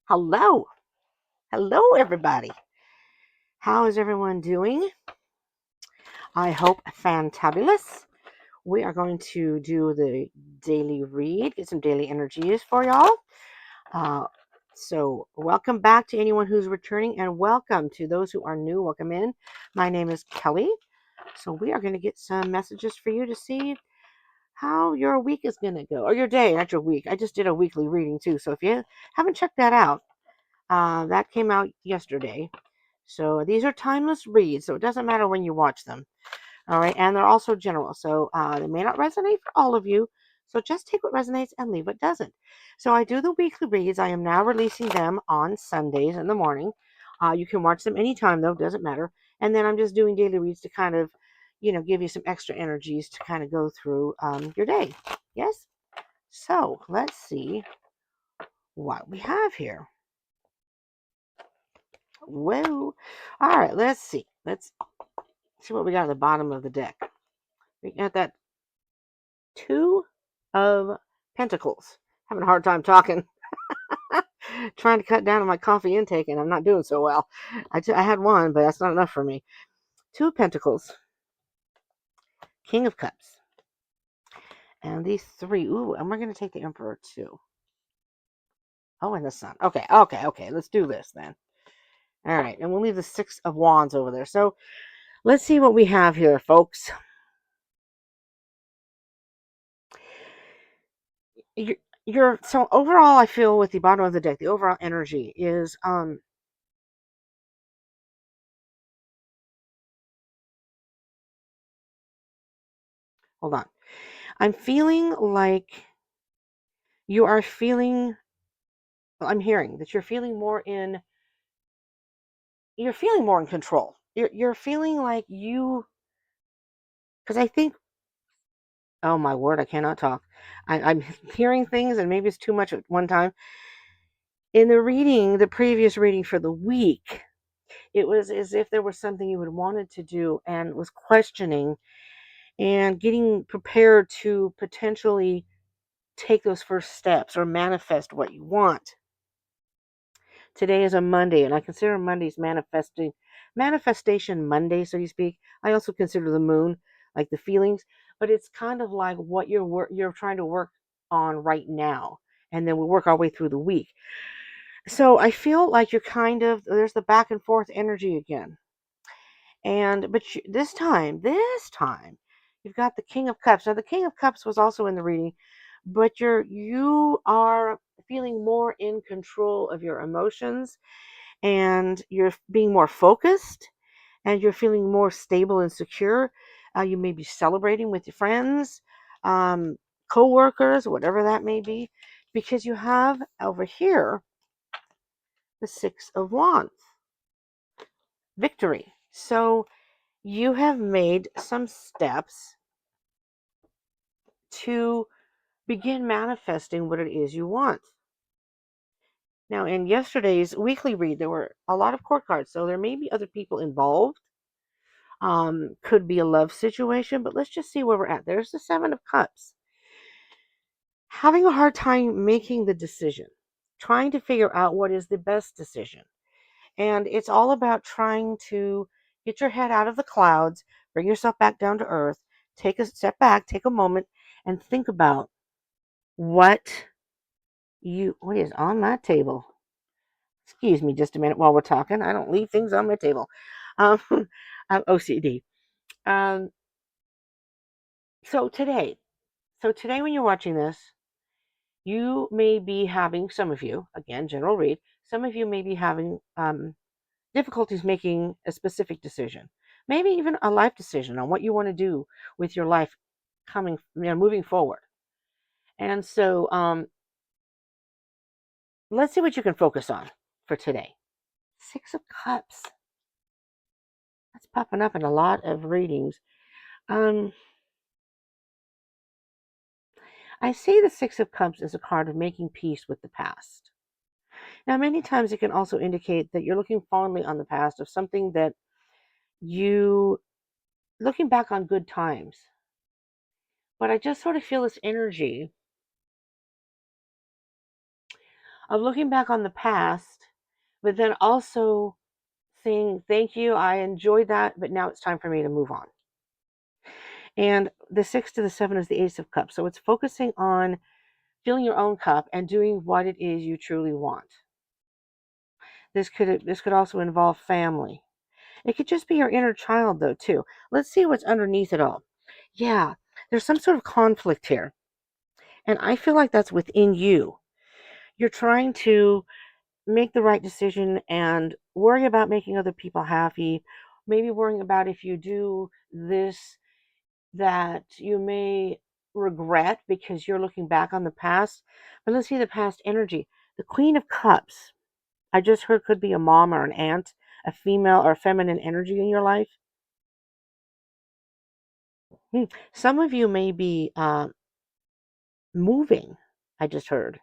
Hello. Hello, everybody. How is everyone doing? I hope fantabulous. We are going to do the daily read, get some daily energies for y'all. Uh, welcome back to anyone who's returning, and welcome to those who are new. Welcome in. My name is Kelly. So, we are going to get some messages for you to see how your week is going to go, or your day, not your week. I just did a weekly reading too. So, if you haven't checked that out, that came out yesterday. So these are timeless reads, so it doesn't matter when you watch them. All right, and they're also general, so they may not resonate for all of you. So just take what resonates and leave what doesn't. So I do the weekly reads. I am now releasing them on Sundays in the morning. You can watch them anytime though, doesn't matter. And then I'm just doing daily reads to kind of, give you some extra energies to kind of go through your day. Yes. So let's see what we have here. Whoa. All right, let's see. Let's see what we got at the bottom of the deck. We got that Two of Pentacles. Having a hard time talking. Trying to cut down on my coffee intake, and I'm not doing so well. I had one, but that's not enough for me. Two of Pentacles. King of Cups. And these three. Ooh, and we're going to take the Emperor too. Oh, and the Sun. Okay. Let's do this then. All right, and we'll leave the Six of Wands over there. So let's see what we have here, folks. So overall, I feel with the bottom of the deck, the overall energy is hold on. I'm feeling like you are feeling I'm hearing that you're feeling more in control. You're feeling like because I think, oh my word, I cannot talk. I'm hearing things and maybe it's too much at one time. In the previous reading for the week, it was as if there was something you had wanted to do and was questioning and getting prepared to potentially take those first steps or manifest what you want. Today is a Monday, and I consider Mondays manifestation Monday, so to speak. I also consider the moon like the feelings, but it's kind of like what you're trying to work on right now, and then we work our way through the week. So I feel like you're there's the back and forth energy again, this time, you've got the King of Cups. Now the King of Cups was also in the reading, but you are feeling more in control of your emotions, and you're being more focused, and you're feeling more stable and secure. You may be celebrating with your friends, um, co-workers, whatever that may be, because you have over here the Six of Wands, victory. So you have made some steps to begin manifesting what it is you want. Now, in yesterday's weekly read, there were a lot of court cards, so there may be other people involved. Could be a love situation, but let's just see where we're at. There's the Seven of Cups. Having a hard time making the decision, trying to figure out what is the best decision. And it's all about trying to get your head out of the clouds, bring yourself back down to earth, take a step back, take a moment, and think about what is on my table. Excuse me just a minute while we're talking. I don't leave things on my table. Um, I'm OCD. Um, so today, when you're watching this, you may be having, some of you, again, general read, some of you may be having difficulties making a specific decision, maybe even a life decision on what you want to do with your life moving forward. And so let's see what you can focus on for today. Six of Cups. That's popping up in a lot of readings. I see the Six of Cups as a card of making peace with the past. Now, many times it can also indicate that you're looking fondly on the past of something that you, looking back on good times. But I just sort of feel this energy of looking back on the past, but then also saying, thank you, I enjoyed that, but now it's time for me to move on. And the 6 to the 7 is the Ace of Cups. So it's focusing on filling your own cup and doing what it is you truly want. This could also involve family. It could just be your inner child though too. Let's see what's underneath it all. Yeah, there's some sort of conflict here. And I feel like that's within you. You're trying to make the right decision and worry about making other people happy. Maybe worrying about if you do this that you may regret because you're looking back on the past. But let's see the past energy. The Queen of Cups, I just heard, could be a mom or an aunt, a female or feminine energy in your life. Some of you may be moving, I just heard,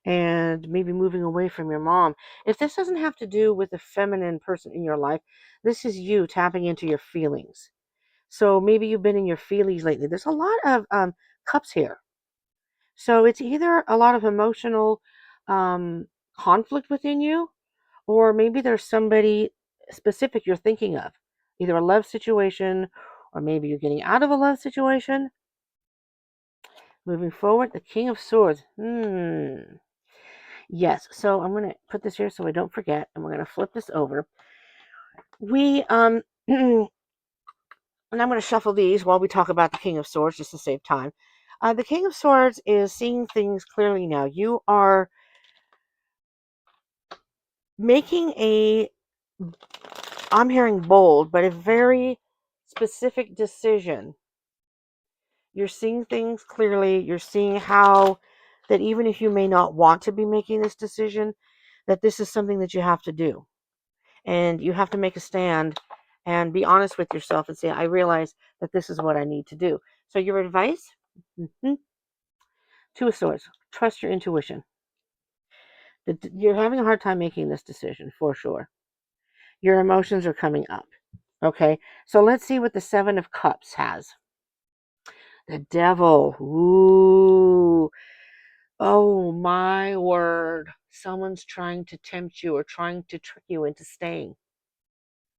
and maybe moving away from your mom. If this doesn't have to do with a feminine person in your life, this is you tapping into your feelings. So maybe you've been in your feelings lately. There's a lot of cups here. So it's either a lot of emotional um, conflict within you, or maybe there's somebody specific you're thinking of, either a love situation, or maybe you're getting out of a love situation. Moving forward, the King of Swords. Yes, so I'm going to put this here so I don't forget, and we're going to flip this over. We, and I'm going to shuffle these while we talk about the King of Swords just to save time. The King of Swords is seeing things clearly now. You are making I'm hearing bold, but a very specific decision. You're seeing things clearly. You're seeing how that even if you may not want to be making this decision, that this is something that you have to do. And you have to make a stand and be honest with yourself and say, I realize that this is what I need to do. So, your advice? Mhm. Two of Swords. Trust your intuition. You're having a hard time making this decision for sure. Your emotions are coming up. Okay, so let's see what the Seven of Cups has. The Devil. Ooh. Oh my word. Someone's trying to tempt you or trying to trick you into staying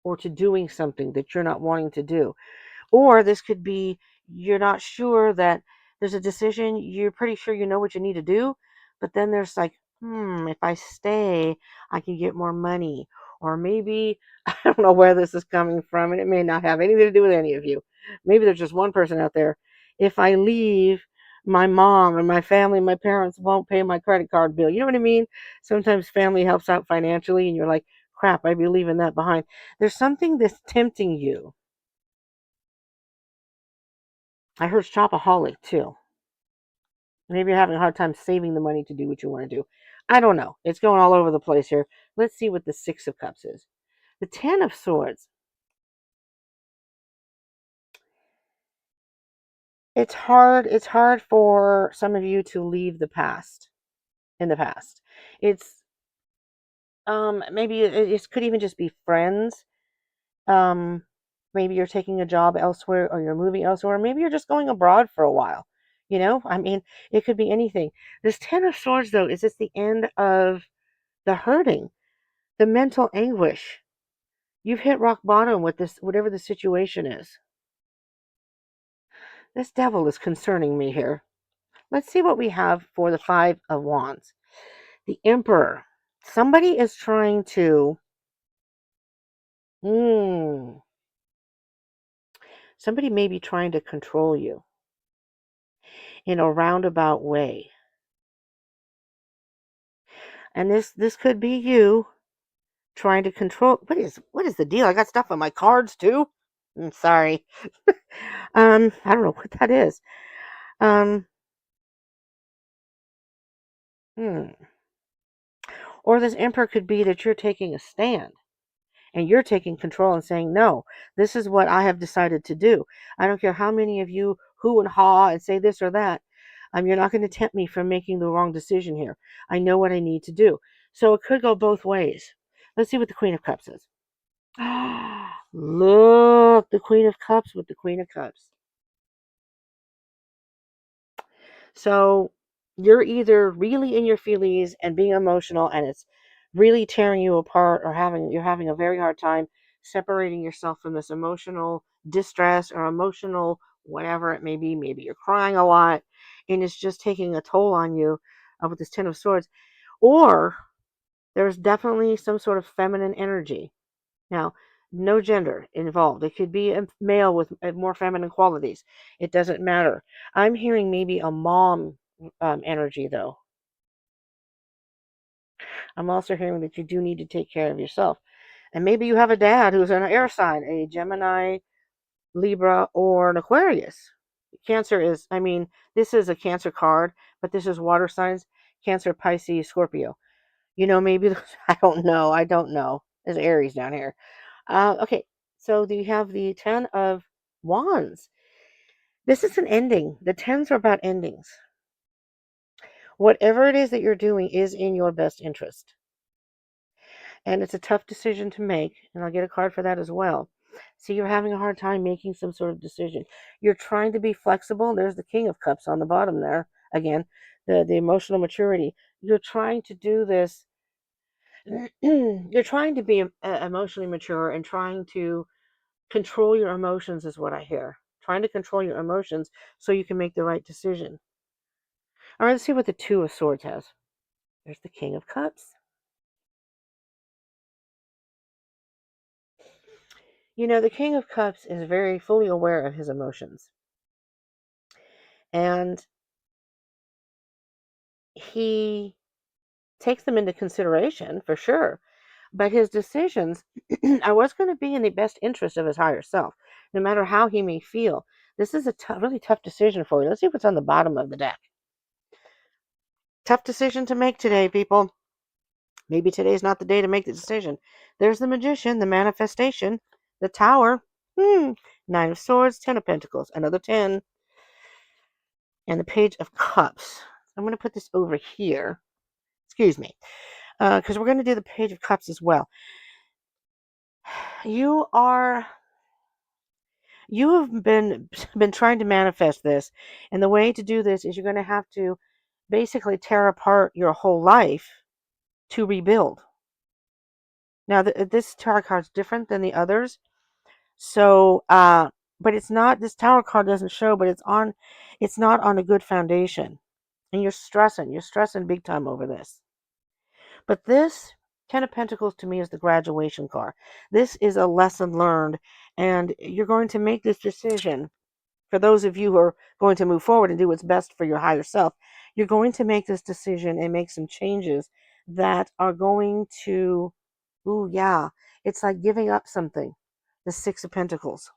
or to doing something that you're not wanting to do. Or this could be you're not sure that there's a decision, you're pretty sure you know what you need to do, but then there's like, if I stay, I can get more money. Or maybe, I don't know where this is coming from, and it may not have anything to do with any of you. Maybe there's just one person out there. If I leave, my mom and my family, my parents won't pay my credit card bill. You know what I mean? Sometimes family helps out financially, and you're like, crap, I'd be leaving that behind. There's something that's tempting you. I heard shopaholic too. Maybe you're having a hard time saving the money to do what you want to do. I don't know. It's going all over the place here. Let's see what the Six of Cups is. The Ten of Swords. It's hard. It's hard for some of you to leave the past in the past. It's maybe it could even just be friends. Um, maybe you're taking a job elsewhere or you're moving elsewhere. Maybe you're just going abroad for a while. I mean, it could be anything. This Ten of Swords, though, is just the end of the hurting, the mental anguish. You've hit rock bottom with this, whatever the situation is. This devil is concerning me here. Let's see what we have for the Five of Wands. The Emperor. Somebody is trying to, mm, somebody may be trying to control you in a roundabout way. And this could be you trying to control. What is the deal? I got stuff on my cards too. Sorry. I don't know what that is. Um, hmm. Or this emperor could be that you're taking a stand and you're taking control and saying, no, this is what I have decided to do. I don't care how many of you who and haw and say this or that. You're not going to tempt me from making the wrong decision here. I know what I need to do. So it could go both ways. Let's see what the Queen of Cups is. Look, the Queen of Cups with the Queen of Cups. So You're either really in your feelings and being emotional and it's really tearing you apart, or you're having a very hard time separating yourself from this emotional distress or emotional whatever it may be. Maybe you're crying a lot and it's just taking a toll on you, with this 10 of Swords. Or there's definitely some sort of feminine energy. Now, no gender involved. It could be a male with more feminine qualities. It doesn't matter. I'm hearing maybe a mom energy, though. I'm also hearing that you do need to take care of yourself. And maybe you have a dad who's an air sign, a Gemini, Libra, or an Aquarius. Cancer is, I mean, this is a Cancer card, but this is water signs: Cancer, Pisces, Scorpio. Maybe, I don't know. I don't know. There's Aries down here. Okay, so you have the Ten of Wands. This is an ending. The tens are about endings. Whatever it is that you're doing is in your best interest. And it's a tough decision to make, and I'll get a card for that as well. See, you're having a hard time making some sort of decision. You're trying to be flexible. There's the King of Cups on the bottom there. Again, the emotional maturity. You're trying to do this. You're trying to be emotionally mature and trying to control your emotions, is what I hear. Trying to control your emotions so you can make the right decision. All right, let's see what the Two of Swords has. There's the King of Cups. The King of Cups is very fully aware of his emotions. And he takes them into consideration for sure. But his decisions are what's going to be in the best interest of his higher self, no matter how he may feel. This is a really tough decision for you. Let's see what's on the bottom of the deck. Tough decision to make today, people. Maybe today's not the day to make the decision. There's the Magician, the manifestation, the Tower, Nine of Swords, 10 of Pentacles, another 10, and the Page of Cups. I'm going to put this over here. Excuse me. Because we're going to do the Page of Cups as well. You have been trying to manifest this, and the way to do this is you're going to have to basically tear apart your whole life to rebuild. Now, this tarot card is different than the others. So, but it's not, this Tower card doesn't show, but it's not on a good foundation. And you're stressing big time over this. But this 10 of Pentacles to me is the graduation card. This is a lesson learned, and you're going to make this decision. For those of you who are going to move forward and do what's best for your higher self, you're going to make this decision and make some changes that are going to, ooh, yeah, it's like giving up something. The 6 of Pentacles.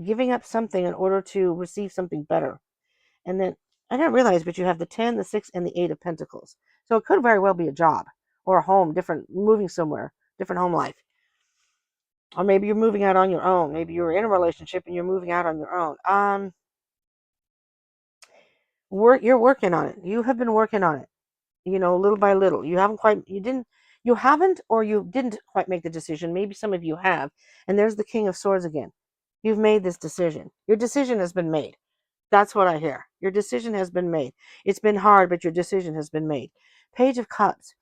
Giving up something in order to receive something better. And then I didn't realize, but you have the 10, the 6, and the 8 of Pentacles. So it could very well be a job or a home, moving somewhere, different home life. Or maybe you're moving out on your own. Maybe you're in a relationship and you're moving out on your own. You're working on it. You have been working on it, little by little. You haven't or you didn't quite make the decision. Maybe some of you have. And there's the King of Swords again. You've made this decision. Your decision has been made. That's what I hear. Your decision has been made. It's been hard, but your decision has been made. Page of Cups.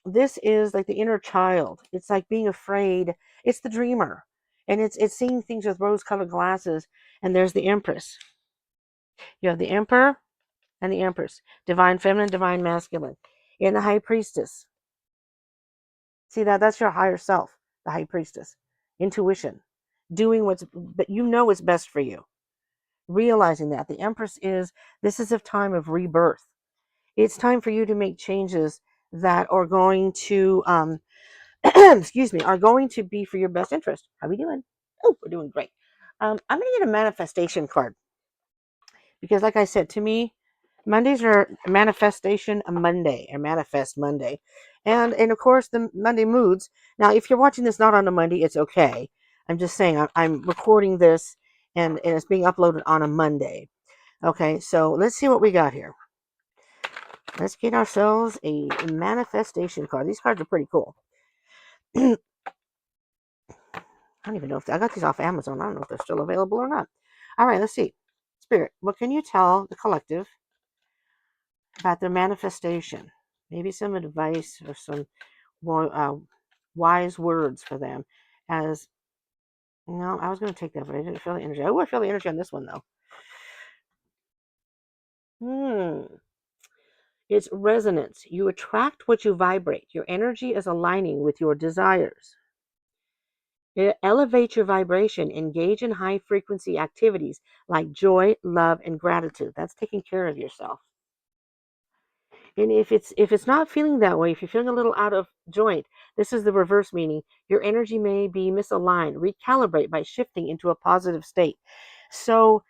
This is like the inner child. It's like being afraid. It's the dreamer. And it's seeing things with rose-colored glasses. And there's the Empress. You have the Emperor and the Empress. Divine feminine, divine masculine. And the High Priestess. See that's your higher self, the High Priestess. Intuition. Doing but what's best for you. Realizing that the Empress this is a time of rebirth. It's time for you to make changes that are going to excuse me, are going to be for your best interest. How are we doing? Oh, we're doing great. I'm going to get a manifestation card because, like I said, to me, Mondays are manifestation Monday, or manifest Monday, and of course the Monday moods. Now, if you're watching this not on a Monday, it's okay. I'm just saying I'm recording this and it's being uploaded on a Monday. Okay, so let's see what we got here. Let's get ourselves a manifestation card. These cards are pretty cool. I don't even know if I got these off Amazon. I don't know if they're still available or not. All right, let's see. Spirit, what can you tell the collective about their manifestation. Maybe some advice or some uh, wise words for them. As no, I was going to take that, but I didn't feel the energy. I feel the energy on this one though. It's resonance. You attract what you vibrate. Your energy is aligning with your desires. Elevate your vibration. Engage in high frequency activities like joy, love, and gratitude. That's taking care of yourself. And if it's not feeling that way, if you're feeling a little out of joint, this is the reverse meaning. Your energy may be misaligned. Recalibrate by shifting into a positive state. So,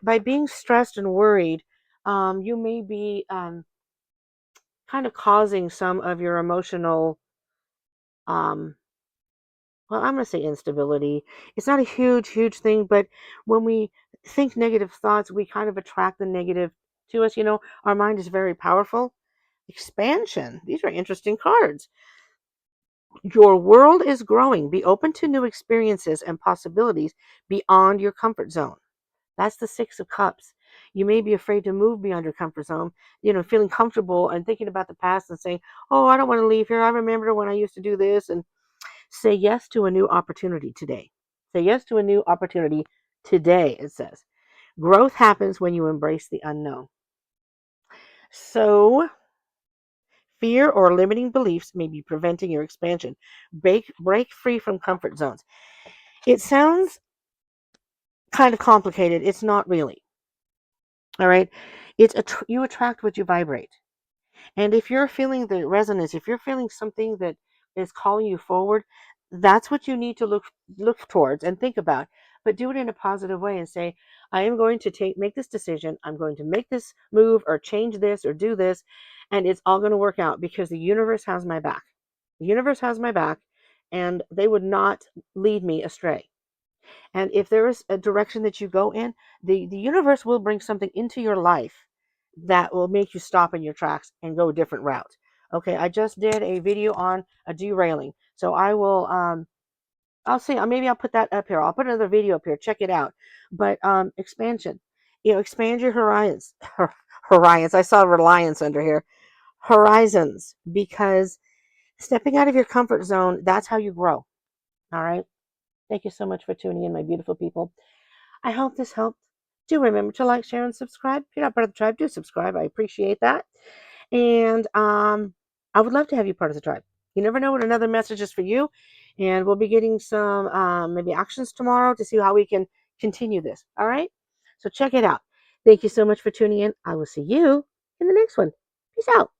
by being stressed and worried, you may be kind of causing some of your emotional, um, well, I'm going to say instability. It's not a huge thing, but when we think negative thoughts, we kind of attract the negative to us. Our mind is very powerful. Expansion. These are interesting cards. Your world is growing. Be open to new experiences and possibilities beyond your comfort zone. That's the Six of Cups. You may be afraid to move beyond your comfort zone, feeling comfortable and thinking about the past and saying, oh, I don't want to leave here. I remember when I used to do this. And say yes to a new opportunity today. Say yes to a new opportunity today, it says. Growth happens when you embrace the unknown. So, fear or limiting beliefs may be preventing your expansion. Break free from comfort zones. It sounds kind of complicated. It's not really. All right. You attract what you vibrate. And if you're feeling the resonance, if you're feeling something that is calling you forward, that's what you need to look towards and think about. But do it in a positive way and say, I am going to make this decision. I'm going to make this move or change this or do this, and it's all going to work out because the universe has my back. The universe has my back, and they would not lead me astray. And if there is a direction that you go in, the universe will bring something into your life that will make you stop in your tracks and go a different route. Okay, I just did a video on a derailing. So I'll see, maybe I'll put that up here. I'll put another video up here. Check it out. But expansion. Expand your horizons. Horizons. I saw reliance under here. Horizons, because stepping out of your comfort zone, that's how you grow. All right. Thank you so much for tuning in, my beautiful people. I hope this helped. Do remember to like, share, and subscribe. If you're not part of the tribe, do subscribe. I appreciate that. And I would love to have you part of the tribe. You never know what another message is for you. And we'll be getting some maybe actions tomorrow to see how we can continue this. All right? So check it out. Thank you so much for tuning in. I will see you in the next one. Peace out.